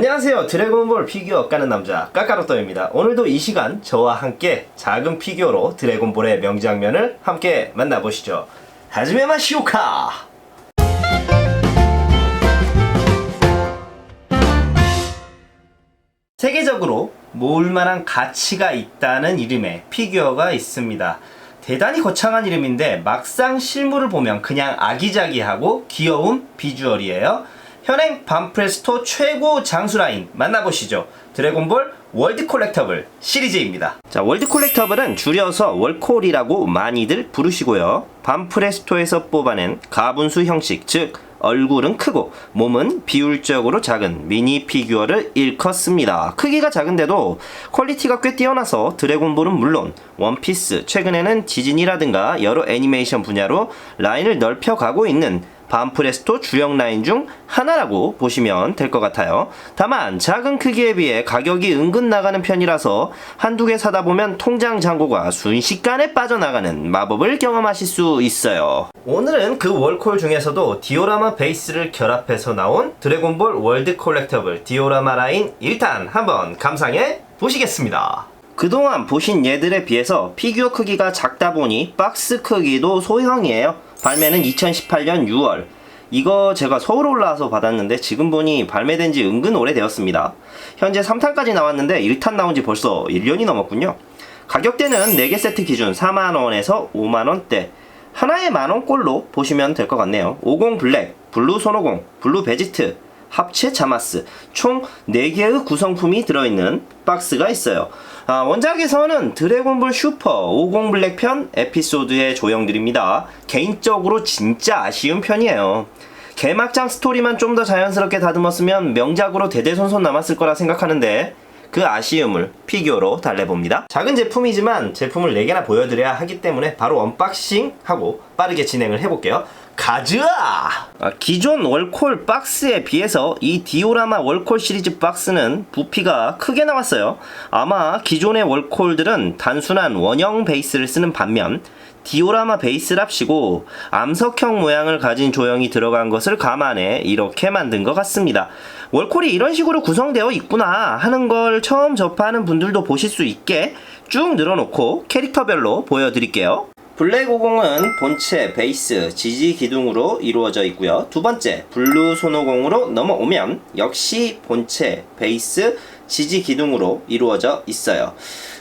안녕하세요. 드래곤볼 피규어 까는 남자 까까로또입니다. 오늘도 이 시간 저와 함께 작은 피규어로 드래곤볼의 명장면을 함께 만나보시죠. 하지메 마시오카! 세계적으로 모을만한 가치가 있다는 이름의 피규어가 있습니다. 대단히 거창한 이름인데 막상 실물을 보면 그냥 아기자기하고 귀여운 비주얼이에요. 현행 반프레스토 최고 장수 라인 만나보시죠. 드래곤볼 월드 콜렉터블 시리즈입니다. 자, 월드 콜렉터블은 줄여서 월콜이라고 많이들 부르시고요. 반프레스토에서 뽑아낸 가분수 형식, 즉 얼굴은 크고 몸은 비율적으로 작은 미니 피규어를 일컫습니다. 크기가 작은데도 퀄리티가 꽤 뛰어나서 드래곤볼은 물론 원피스, 최근에는 디즈니라든가 여러 애니메이션 분야로 라인을 넓혀가고 있는 반프레스토 주력 라인 중 하나라고 보시면 될 것 같아요. 다만 작은 크기에 비해 가격이 은근 나가는 편이라서 한두 개 사다 보면 통장 잔고가 순식간에 빠져나가는 마법을 경험하실 수 있어요. 오늘은 그 월콜 중에서도 디오라마 베이스를 결합해서 나온 드래곤볼 월드 콜렉터블 디오라마 라인 1탄 한번 감상해 보시겠습니다. 그동안 보신 얘들에 비해서 피규어 크기가 작다 보니 박스 크기도 소형이에요. 발매는 2018년 6월. 이거 제가 서울 올라와서 받았는데 지금 보니 발매된 지 은근 오래되었습니다. 현재 3탄까지 나왔는데 1탄 나온 지 벌써 1년이 넘었군요. 가격대는 4개 세트 기준 4만원에서 5만원대. 하나에 만원꼴로 보시면 될 것 같네요. 50 블랙, 블루 손오공, 블루 베지트, 합체 자마스, 총 4개의 구성품이 들어있는 박스가 있어요. 원작에서는 드래곤볼 슈퍼 50 블랙 편 에피소드의 조형들입니다. 개인적으로 진짜 아쉬운 편이에요. 개막장 스토리만 좀 더 자연스럽게 다듬었으면 명작으로 대대손손 남았을 거라 생각하는데 그 아쉬움을 피규어로 달래봅니다. 작은 제품이지만 제품을 4개나 보여드려야 하기 때문에 바로 언박싱하고 빠르게 진행을 해볼게요. 가즈아! 기존 월콜 박스에 비해서 이 디오라마 월콜 시리즈 박스는 부피가 크게 나왔어요. 아마 기존의 월콜들은 단순한 원형 베이스를 쓰는 반면 디오라마 베이스랍시고 암석형 모양을 가진 조형이 들어간 것을 감안해 이렇게 만든 것 같습니다. 월콜이 이런 식으로 구성되어 있구나 하는 걸 처음 접하는 분들도 보실 수 있게 쭉 늘어놓고 캐릭터별로 보여드릴게요. 블랙 50은 본체, 베이스, 지지 기둥으로 이루어져 있고요. 두 번째, 블루 손오공으로 넘어오면 역시 본체, 베이스, 지지 기둥으로 이루어져 있어요.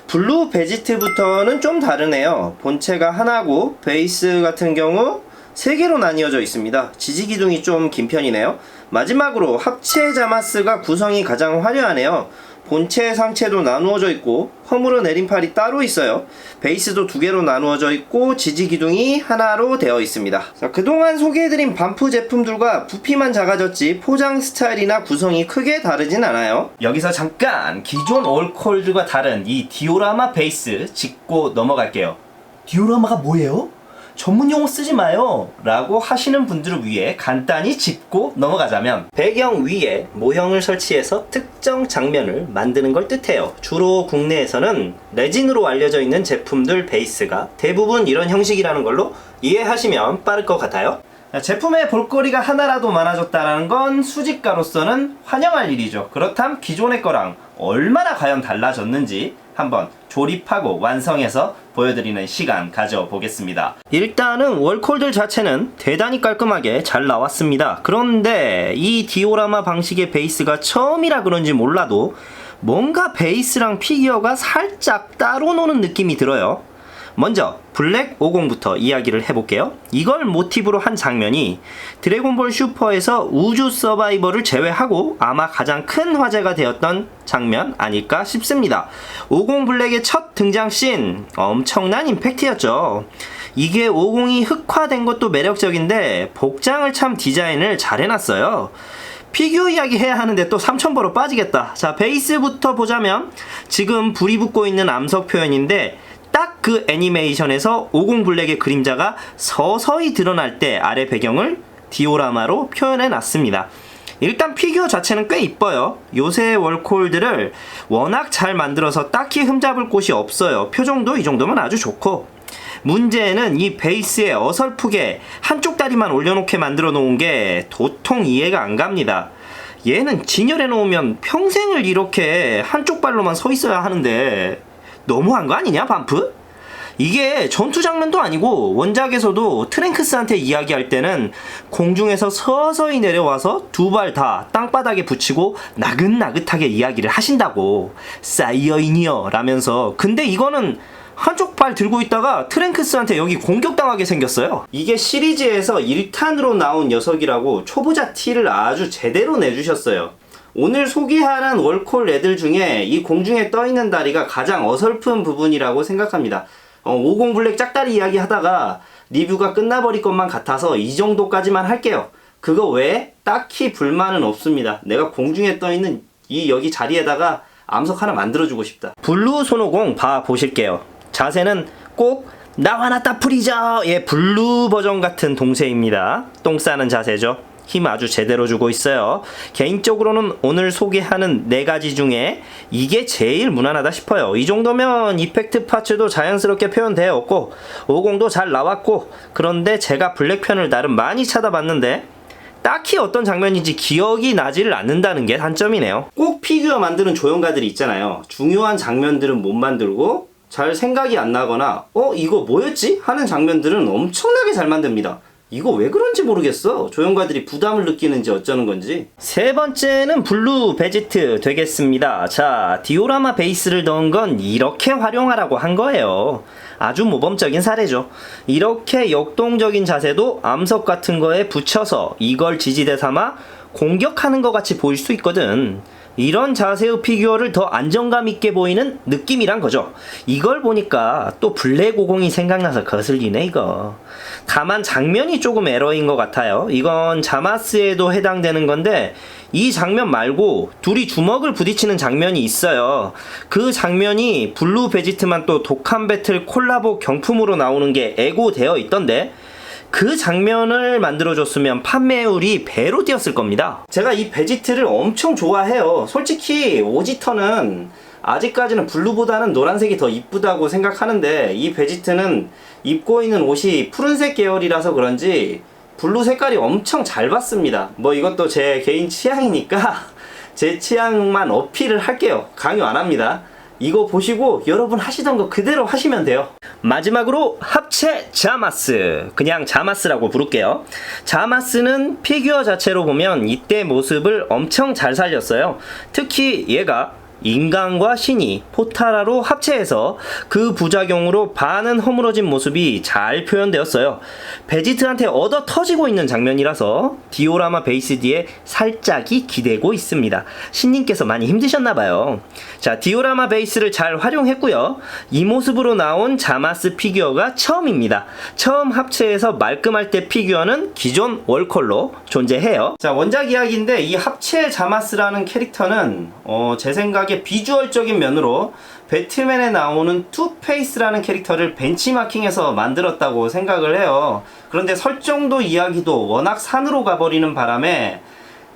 블루 베지트부터는 좀 다르네요. 본체가 하나고 베이스 같은 경우 3개로 나뉘어져 있습니다. 지지 기둥이 좀 긴 편이네요. 마지막으로 합체 자마스가 구성이 가장 화려하네요. 본체 상체도 나누어져 있고 허물어 내린 팔이 따로 있어요. 베이스도 2개로 나누어져 있고 지지 기둥이 하나로 되어 있습니다. 자, 그동안 소개해드린 반프 제품들과 부피만 작아졌지 포장 스타일이나 구성이 크게 다르진 않아요. 여기서 잠깐 기존 올콜들과 다른 이 디오라마 베이스 짚고 넘어갈게요. 디오라마가 뭐예요? 전문 용어 쓰지 마요 라고 하시는 분들을 위해 간단히 짚고 넘어가자면 배경 위에 모형을 설치해서 특정 장면을 만드는 걸 뜻해요. 주로 국내에서는 레진으로 알려져 있는 제품들 베이스가 대부분 이런 형식이라는 걸로 이해하시면 빠를 것 같아요. 제품의 볼거리가 하나라도 많아졌다는 건 수집가로서는 환영할 일이죠. 그렇다면 기존의 거랑 얼마나 과연 달라졌는지 한번 조립하고 완성해서 보여드리는 시간 가져보겠습니다. 일단은 월콜들 자체는 대단히 깔끔하게 잘 나왔습니다. 그런데 이 디오라마 방식의 베이스가 처음이라 그런지 몰라도 뭔가 베이스랑 피규어가 살짝 따로 노는 느낌이 들어요. 먼저 블랙 50부터 이야기를 해볼게요. 이걸 모티브로 한 장면이 드래곤볼 슈퍼에서 우주 서바이벌을 제외하고 아마 가장 큰 화제가 되었던 장면 아닐까 싶습니다. 50 블랙의 첫 등장 씬 엄청난 임팩트였죠. 이게 50이 흑화된 것도 매력적인데 복장을 참 디자인을 잘 해놨어요. 피규어 이야기 해야 하는데 또 3,000버로 빠지겠다. 자, 베이스부터 보자면 지금 불이 붙고 있는 암석 표현인데 딱 그 애니메이션에서 50 블랙의 그림자가 서서히 드러날 때 아래 배경을 디오라마로 표현해 놨습니다. 일단 피규어 자체는 꽤 이뻐요. 요새 월콜들을 워낙 잘 만들어서 딱히 흠잡을 곳이 없어요. 표정도 이 정도면 아주 좋고, 문제는 이 베이스에 어설프게 한쪽 다리만 올려놓게 만들어 놓은 게 도통 이해가 안 갑니다. 얘는 진열해 놓으면 평생을 이렇게 한쪽 발로만 서 있어야 하는데 너무한 거 아니냐, 반프? 이게 전투 장면도 아니고 원작에서도 트랭크스한테 이야기할 때는 공중에서 서서히 내려와서 두 발 다 땅바닥에 붙이고 나긋나긋하게 이야기를 하신다고. 사이어인이여 라면서. 근데 이거는 한쪽 발 들고 있다가 트랭크스한테 여기 공격당하게 생겼어요. 이게 시리즈에서 1탄으로 나온 녀석이라고 초보자 티를 아주 제대로 내주셨어요. 오늘 소개하는 월콜 애들 중에 이 공중에 떠있는 다리가 가장 어설픈 부분이라고 생각합니다. 50 블랙 짝다리 이야기 하다가 리뷰가 끝나버릴 것만 같아서 이 정도까지만 할게요. 그거 외에 딱히 불만은 없습니다. 내가 공중에 떠있는 이 여기 자리에다가 암석 하나 만들어주고 싶다. 블루 손오공 봐보실게요. 자세는 꼭 나와 나타 프리저의 블루 버전 같은 동세입니다. 똥 싸는 자세죠. 힘 아주 제대로 주고 있어요. 개인적으로는 오늘 소개하는 4가지 중에 이게 제일 무난하다 싶어요. 이 정도면 이펙트 파츠도 자연스럽게 표현되었고 50도 잘 나왔고, 그런데 제가 블랙편을 나름 많이 찾아봤는데 딱히 어떤 장면인지 기억이 나지를 않는다는 게 단점이네요. 꼭 피규어 만드는 조형가들이 있잖아요. 중요한 장면들은 못 만들고 잘 생각이 안 나거나 이거 뭐였지? 하는 장면들은 엄청나게 잘 만듭니다. 이거 왜 그런지 모르겠어. 조형가들이 부담을 느끼는지 어쩌는 건지. 세 번째는 블루 베지트 되겠습니다. 자, 디오라마 베이스를 넣은 건 이렇게 활용하라고 한 거예요. 아주 모범적인 사례죠. 이렇게 역동적인 자세도 암석 같은 거에 붙여서 이걸 지지대 삼아 공격하는 것 같이 보일 수 있거든. 이런 자세의 피규어를 더 안정감 있게 보이는 느낌이란 거죠. 이걸 보니까 또 블랙 50이 생각나서 거슬리네 이거. 다만 장면이 조금 에러인 것 같아요. 이건 자마스에도 해당되는 건데 이 장면 말고 둘이 주먹을 부딪히는 장면이 있어요. 그 장면이 블루 베지트만 또 독한 배틀 콜라보 경품으로 나오는 게 예고되어 있던데 그 장면을 만들어줬으면 판매율이 배로 뛰었을 겁니다. 제가 이 베지트를 엄청 좋아해요. 솔직히 오지터는 아직까지는 블루보다는 노란색이 더 이쁘다고 생각하는데 이 베지트는 입고 있는 옷이 푸른색 계열이라서 그런지 블루 색깔이 엄청 잘 받습니다. 뭐 이것도 제 개인 취향이니까 제 취향만 어필을 할게요. 강요 안 합니다. 이거 보시고 여러분 하시던 거 그대로 하시면 돼요. 마지막으로 합체 자마스, 그냥 자마스라고 부를게요. 자마스는 피규어 자체로 보면 이때 모습을 엄청 잘 살렸어요. 특히 얘가 인간과 신이 포타라로 합체해서 그 부작용으로 반은 허물어진 모습이 잘 표현되었어요. 베지트한테 얻어 터지고 있는 장면이라서 디오라마 베이스 뒤에 살짝이 기대고 있습니다. 신님께서 많이 힘드셨나봐요. 자, 디오라마 베이스를 잘 활용했고요. 이 모습으로 나온 자마스 피규어가 처음입니다. 처음 합체해서 말끔할 때 피규어는 기존 월컬로 존재해요. 자, 원작 이야기인데 이 합체 자마스라는 캐릭터는 제 생각에 비주얼적인 면으로 배트맨에 나오는 투페이스라는 캐릭터를 벤치마킹해서 만들었다고 생각을 해요. 그런데 설정도 이야기도 워낙 산으로 가버리는 바람에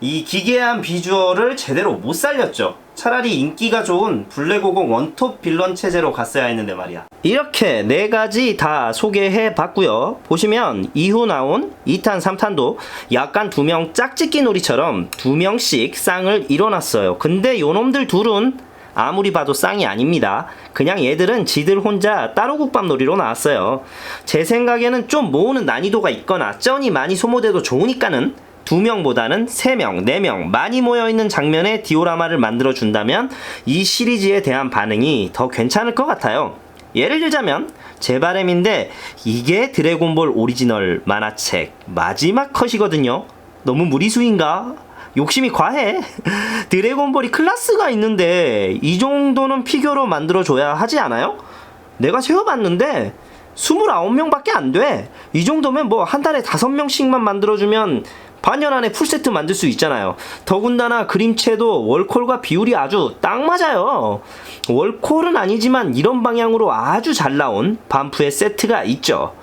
이 기괴한 비주얼을 제대로 못 살렸죠. 차라리 인기가 좋은 블랙50 원톱 빌런 체제로 갔어야 했는데 말이야. 이렇게 4가지 다 소개해 봤고요. 보시면 이후 나온 2탄 3탄도 약간 2명 짝짓기 놀이처럼 2명씩 쌍을 일어났어요. 근데 요놈들 둘은 아무리 봐도 쌍이 아닙니다. 그냥 얘들은 지들 혼자 따로 국밥 놀이로 나왔어요. 제 생각에는 좀 모으는 난이도가 있거나 쩐이 많이 소모돼도 좋으니까는 2명보다는 3명, 4명 많이 모여있는 장면에 디오라마를 만들어준다면 이 시리즈에 대한 반응이 더 괜찮을 것 같아요. 예를 들자면 제 바람인데 이게 드래곤볼 오리지널 만화책 마지막 컷이거든요. 너무 무리수인가? 욕심이 과해. 드래곤볼이 클래스가 있는데 이 정도는 피규어로 만들어줘야 하지 않아요? 내가 세어봤는데 29명밖에 안 돼. 이 정도면 뭐 한 달에 5명씩만 만들어주면 반년 안에 풀세트 만들 수 있잖아요. 더군다나 그림체도 월콜과 비율이 아주 딱 맞아요. 월콜은 아니지만 이런 방향으로 아주 잘 나온 반프의 세트가 있죠.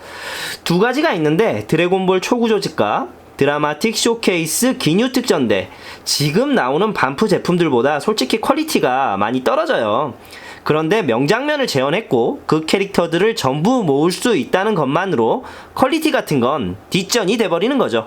2가지가 있는데 드래곤볼 초구조직과 드라마틱 쇼케이스 기뉴 특전대. 지금 나오는 반프 제품들보다 솔직히 퀄리티가 많이 떨어져요. 그런데 명장면을 재현했고 그 캐릭터들을 전부 모을 수 있다는 것만으로 퀄리티 같은 건 뒷전이 돼버리는 거죠.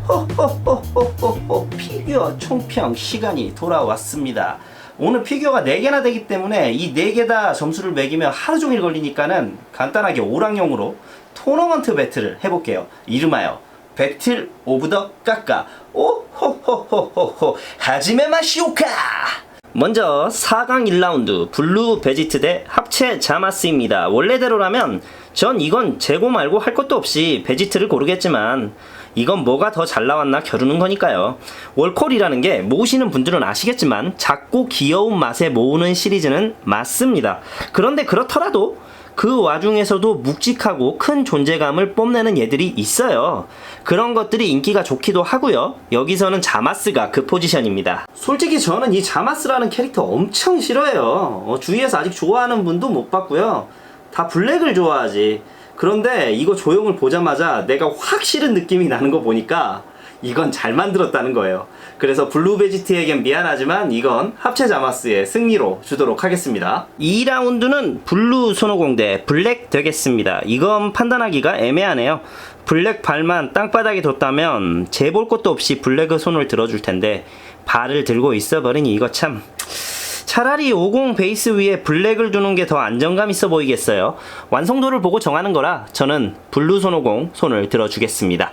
호호호호호호 피규어 총평 시간이 돌아왔습니다. 오늘 피규어가 4개나 되기 때문에 이 4개 다 점수를 매기면 하루 종일 걸리니까는 간단하게 오락용으로 토너먼트 배틀을 해볼게요. 이름하여 배틀 오브 더 까까. 오호호호호호 하지메 마시오카. 먼저 4강 1라운드 블루 베지트 대 합체 자마스입니다. 원래대로라면 전 이건 재고 말고 할 것도 없이 베지트를 고르겠지만 이건 뭐가 더 잘 나왔나 겨루는 거니까요. 월콜이라는 게 모으시는 분들은 아시겠지만 작고 귀여운 맛에 모으는 시리즈는 맞습니다. 그런데 그렇더라도 그 와중에서도 묵직하고 큰 존재감을 뽐내는 얘들이 있어요. 그런 것들이 인기가 좋기도 하고요. 여기서는 자마스가 그 포지션입니다. 솔직히 저는 이 자마스라는 캐릭터 엄청 싫어해요. 주위에서 아직 좋아하는 분도 못 봤고요. 다 블랙을 좋아하지. 그런데 이거 조형을 보자마자 내가 확 싫은 느낌이 나는 거 보니까 이건 잘 만들었다는 거예요. 그래서 블루 베지트에겐 미안하지만 이건 합체 자마스의 승리로 주도록 하겠습니다. 2라운드는 블루 손오공 대 블랙 되겠습니다. 이건 판단하기가 애매하네요. 블랙 발만 땅바닥에 뒀다면 재볼 것도 없이 블랙의 손을 들어줄 텐데 발을 들고 있어버리니 이거 참... 차라리 50 베이스 위에 블랙을 두는 게 더 안정감 있어 보이겠어요. 완성도를 보고 정하는 거라 저는 블루 손오공 손을 들어주겠습니다.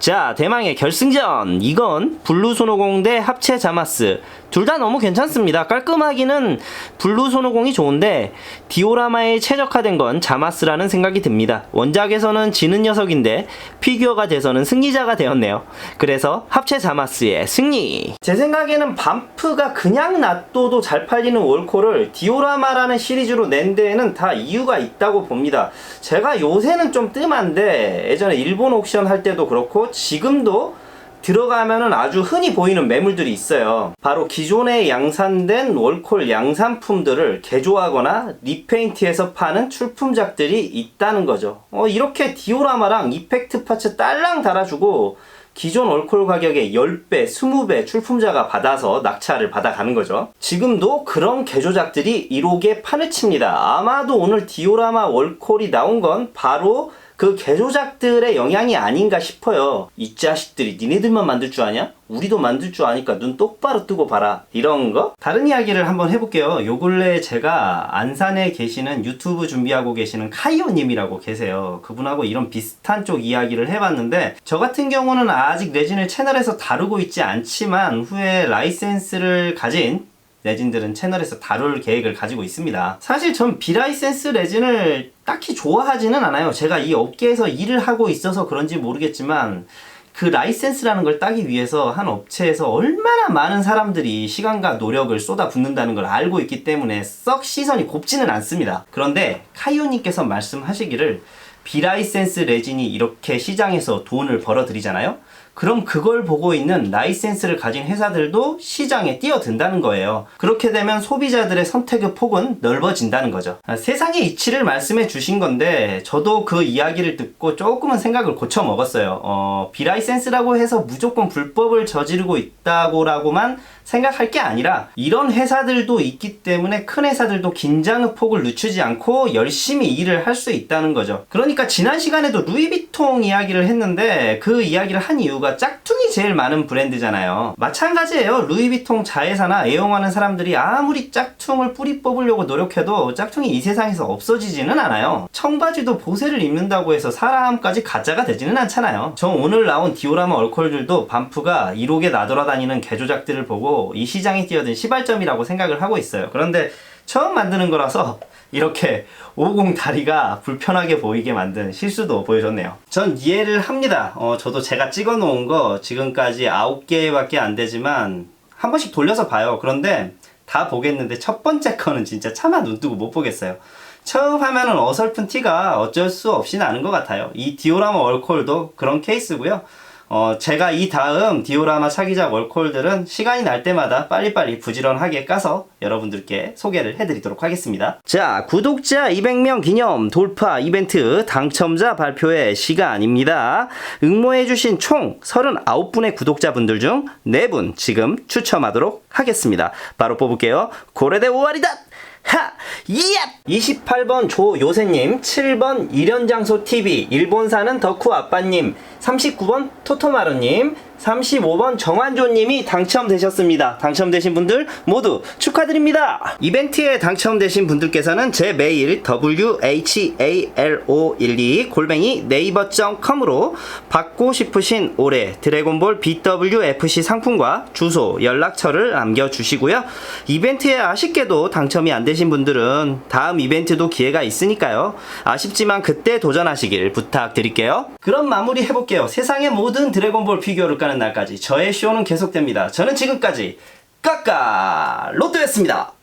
자, 대망의 결승전. 이건 블루 손오공 대 합체 자마스. 둘 다 너무 괜찮습니다. 깔끔하기는 블루 손오공이 좋은데 디오라마에 최적화된 건 자마스라는 생각이 듭니다. 원작에서는 지는 녀석인데 피규어가 돼서는 승리자가 되었네요. 그래서 합체 자마스의 승리. 제 생각에는 반프가 그냥 놔둬도 잘 팔리는 월콜을 디오라마라는 시리즈로 낸 데에는 다 이유가 있다고 봅니다. 제가 요새는 좀 뜸한데 예전에 일본 옥션 할 때도 그렇고 지금도 들어가면은 아주 흔히 보이는 매물들이 있어요. 바로 기존에 양산된 월콜 양산품들을 개조하거나 리페인트해서 파는 출품작들이 있다는 거죠. 이렇게 디오라마랑 이펙트 파츠 딸랑 달아주고 기존 월콜 가격의 10배, 20배 출품자가 받아서 낙찰을 받아가는 거죠. 지금도 그런 개조작들이 1호게 판을 칩니다. 아마도 오늘 디오라마 월콜이 나온 건 바로 그 개조작들의 영향이 아닌가 싶어요. 이 자식들이 니네들만 만들 줄 아냐? 우리도 만들 줄 아니까 눈 똑바로 뜨고 봐라. 이런 거? 다른 이야기를 한번 해볼게요. 요 근래 제가 안산에 계시는 유튜브 준비하고 계시는 카이오님이라고 계세요. 그분하고 이런 비슷한 쪽 이야기를 해봤는데 저 같은 경우는 아직 레진을 채널에서 다루고 있지 않지만 후에 라이센스를 가진 레진들은 채널에서 다룰 계획을 가지고 있습니다. 사실 전 비라이센스 레진을 딱히 좋아하지는 않아요. 제가 이 업계에서 일을 하고 있어서 그런지 모르겠지만 그 라이센스라는 걸 따기 위해서 한 업체에서 얼마나 많은 사람들이 시간과 노력을 쏟아붓는다는 걸 알고 있기 때문에 썩 시선이 곱지는 않습니다. 그런데 카이오님께서 말씀하시기를 비라이센스 레진이 이렇게 시장에서 돈을 벌어들이잖아요? 그럼 그걸 보고 있는 라이센스를 가진 회사들도 시장에 뛰어든다는 거예요. 그렇게 되면 소비자들의 선택의 폭은 넓어진다는 거죠. 세상의 이치를 말씀해 주신 건데 저도 그 이야기를 듣고 조금은 생각을 고쳐 먹었어요. 비라이센스라고 해서 무조건 불법을 저지르고 있다고라고만 생각할 게 아니라 이런 회사들도 있기 때문에 큰 회사들도 긴장의 폭을 늦추지 않고 열심히 일을 할 수 있다는 거죠. 그러니까 지난 시간에도 루이비통 이야기를 했는데 그 이야기를 한 이유가 짝퉁이 제일 많은 브랜드잖아요. 마찬가지예요. 루이비통 자회사나 애용하는 사람들이 아무리 짝퉁을 뿌리 뽑으려고 노력해도 짝퉁이 이 세상에서 없어지지는 않아요. 청바지도 보세를 입는다고 해서 사람까지 가짜가 되지는 않잖아요. 저 오늘 나온 디오라마 얼콜들도 반프가 1호게 나돌아다니는 개조작들을 보고 이 시장에 뛰어든 시발점이라고 생각을 하고 있어요. 그런데 처음 만드는 거라서 이렇게 50 다리가 불편하게 보이게 만든 실수도 보여줬네요. 전 이해를 합니다. 저도 제가 찍어 놓은 거 지금까지 9개밖에 안 되지만 한 번씩 돌려서 봐요. 그런데 다 보겠는데 첫 번째 거는 진짜 차마 눈 뜨고 못 보겠어요. 처음 하면은 어설픈 티가 어쩔 수 없이 나는 것 같아요. 이 디오라마 월콜도 그런 케이스고요. 제가 이 다음 디오라마 차기작 월콜들은 시간이 날 때마다 빨리빨리 부지런하게 까서 여러분들께 소개를 해드리도록 하겠습니다. 자, 구독자 200명 기념 돌파 이벤트 당첨자 발표의 시간입니다. 응모해주신 총 39분의 구독자분들 중 4분 지금 추첨하도록 하겠습니다. 바로 뽑을게요. 고래대 5알이다! 하! 이야! 28번 조요세님, 7번 일연장소TV, 일본 사는 덕후 아빠님, 39번 토토마루님, 35번 정환조님이 당첨되셨습니다. 당첨되신 분들 모두 축하드립니다. 이벤트에 당첨되신 분들께서는 제 메일 whalo12@naver.com으로 받고 싶으신 올해 드래곤볼 BWFC 상품과 주소, 연락처를 남겨주시고요. 이벤트에 아쉽게도 당첨이 안 되신 분들은 다음 이벤트도 기회가 있으니까요. 아쉽지만 그때 도전하시길 부탁드릴게요. 그럼 마무리 해볼게요. 세상의 모든 드래곤볼 피규어를 까는 날까지 저의 쇼는 계속됩니다. 저는 지금까지 까까 로또였습니다.